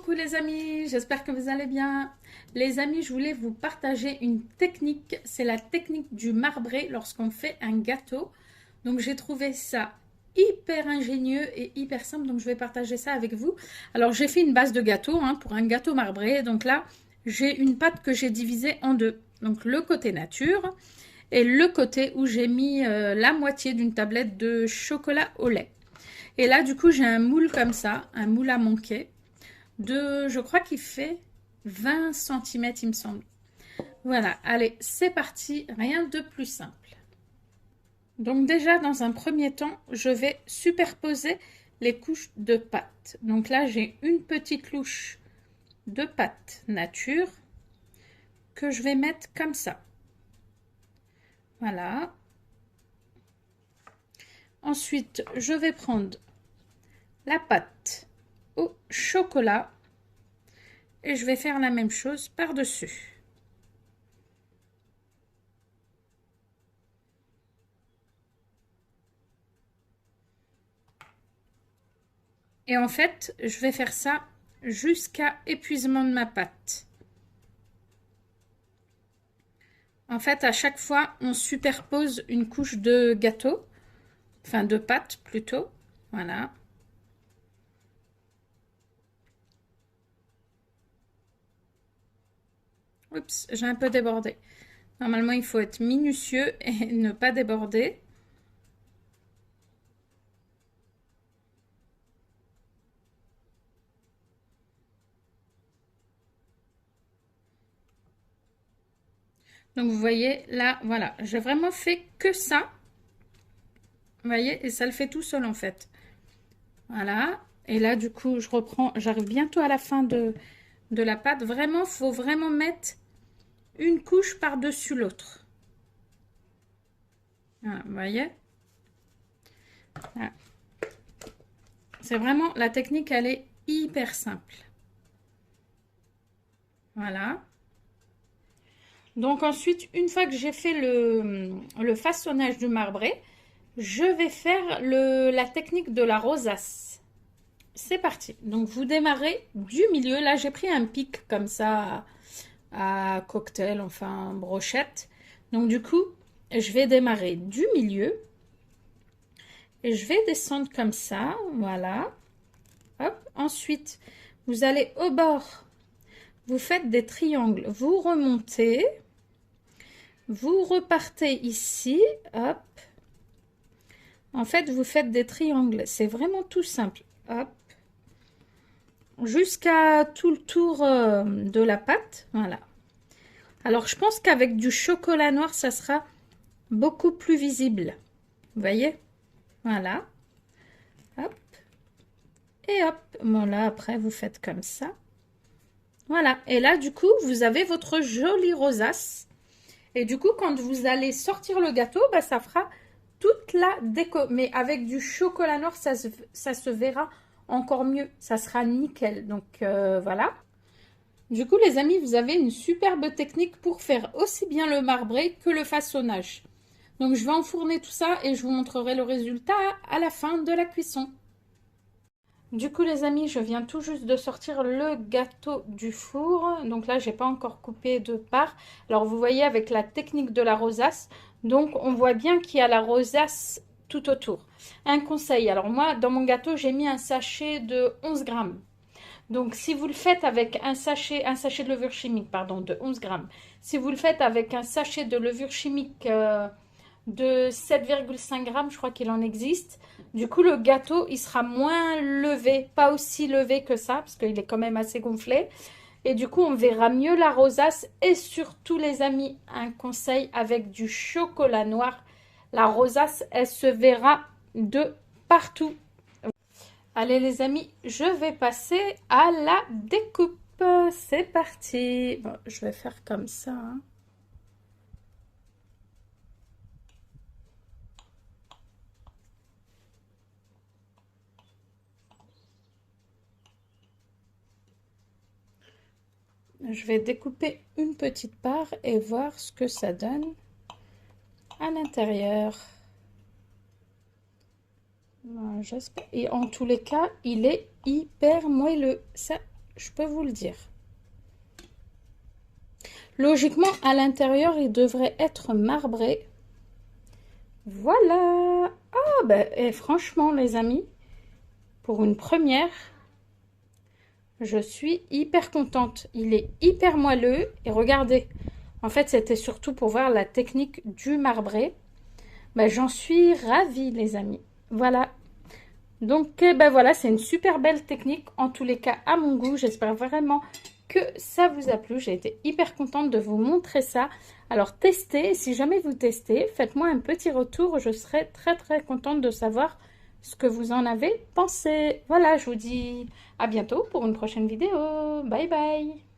Coucou les amis, j'espère que vous allez bien. Les amis, je voulais vous partager une technique, c'est la technique du marbré lorsqu'on fait un gâteau. Donc j'ai trouvé ça hyper ingénieux et hyper simple, donc je vais partager ça avec vous. Alors j'ai fait une base de gâteau pour un gâteau marbré. Donc là, j'ai une pâte que j'ai divisée en deux. Donc le côté nature et le côté où j'ai mis la moitié d'une tablette de chocolat au lait. Et là, du coup, j'ai un moule comme ça, un moule à manquer je crois qu'il fait 20 cm, il me semble. Voilà, allez, c'est parti, rien de plus simple. Donc déjà, dans un premier temps, je vais superposer les couches de pâte. Donc là, j'ai une petite louche de pâte nature que je vais mettre comme ça. Voilà. Ensuite, je vais prendre la pâte au chocolat et je vais faire la même chose par-dessus. Et en fait, je vais faire ça jusqu'à épuisement de ma pâte. En fait, à chaque fois, on superpose une couche de gâteau, enfin de pâte plutôt. Voilà. Oups, j'ai un peu débordé. Normalement, il faut être minutieux et ne pas déborder. Donc, vous voyez, là, voilà, j'ai vraiment fait que ça. Vous voyez, et ça le fait tout seul, en fait. Voilà. Et là, du coup, je reprends, j'arrive bientôt à la fin de la pâte. Vraiment, faut vraiment mettre une couche par-dessus l'autre. Voilà, vous voyez? Voilà. C'est vraiment, la technique, elle est hyper simple. Voilà. Donc ensuite, une fois que j'ai fait le façonnage du marbré, je vais faire la technique de la rosace. C'est parti. Donc vous démarrez du milieu. Là, j'ai pris un pic comme ça à cocktail, enfin brochette. Donc du coup, je vais démarrer du milieu. Et je vais descendre comme ça. Voilà. Hop. Ensuite, vous allez au bord. Vous faites des triangles. Vous remontez. Vous repartez ici. Hop. En fait, vous faites des triangles. C'est vraiment tout simple. Hop. Jusqu'à tout le tour de la pâte. Voilà. Alors, je pense qu'avec du chocolat noir, ça sera beaucoup plus visible. Vous voyez? Voilà. Hop. Et hop. Bon, là, après, vous faites comme ça. Voilà. Et là, du coup, vous avez votre jolie rosace. Et du coup, quand vous allez sortir le gâteau, bah, ça fera toute la déco. Mais avec du chocolat noir, ça se verra encore mieux. Ça sera nickel. Donc, voilà. Du coup, les amis, vous avez une superbe technique pour faire aussi bien le marbré que le façonnage. Donc, je vais enfourner tout ça et je vous montrerai le résultat à la fin de la cuisson. Du coup, les amis, je viens tout juste de sortir le gâteau du four. Donc là, j'ai pas encore coupé de part. Alors, vous voyez avec la technique de la rosace. Donc, on voit bien qu'il y a la rosace tout autour. Un conseil. Alors, moi, dans mon gâteau, j'ai mis un sachet de 11 grammes. Donc, si vous le faites avec un sachet de levure chimique, pardon, de 11 grammes. Si vous le faites avec un sachet de levure chimique de 7,5 grammes, je crois qu'il en existe. Du coup, le gâteau, il sera moins levé, pas aussi levé que ça, parce qu'il est quand même assez gonflé. Et du coup, on verra mieux la rosace. Et surtout, les amis, un conseil avec du chocolat noir. La rosace, elle se verra de partout. Allez, les amis, je vais passer à la découpe. C'est parti. Bon, je vais faire comme ça. Je vais découper une petite part et voir ce que ça donne à l'intérieur. J'espère. Et en tous les cas, il est hyper moelleux. Ça, je peux vous le dire. Logiquement, à l'intérieur, il devrait être marbré. Voilà. Ah, ben, et franchement, les amis, pour une première, je suis hyper contente. Il est hyper moelleux. Et regardez, en fait, c'était surtout pour voir la technique du marbré. Ben, j'en suis ravie, les amis. Voilà. Donc, ben voilà, c'est une super belle technique. En tous les cas, à mon goût, j'espère vraiment que ça vous a plu. J'ai été hyper contente de vous montrer ça. Alors, testez. Si jamais vous testez, faites-moi un petit retour. Je serai très, très contente de savoir ce que vous en avez pensé. Voilà, je vous dis à bientôt pour une prochaine vidéo. Bye bye.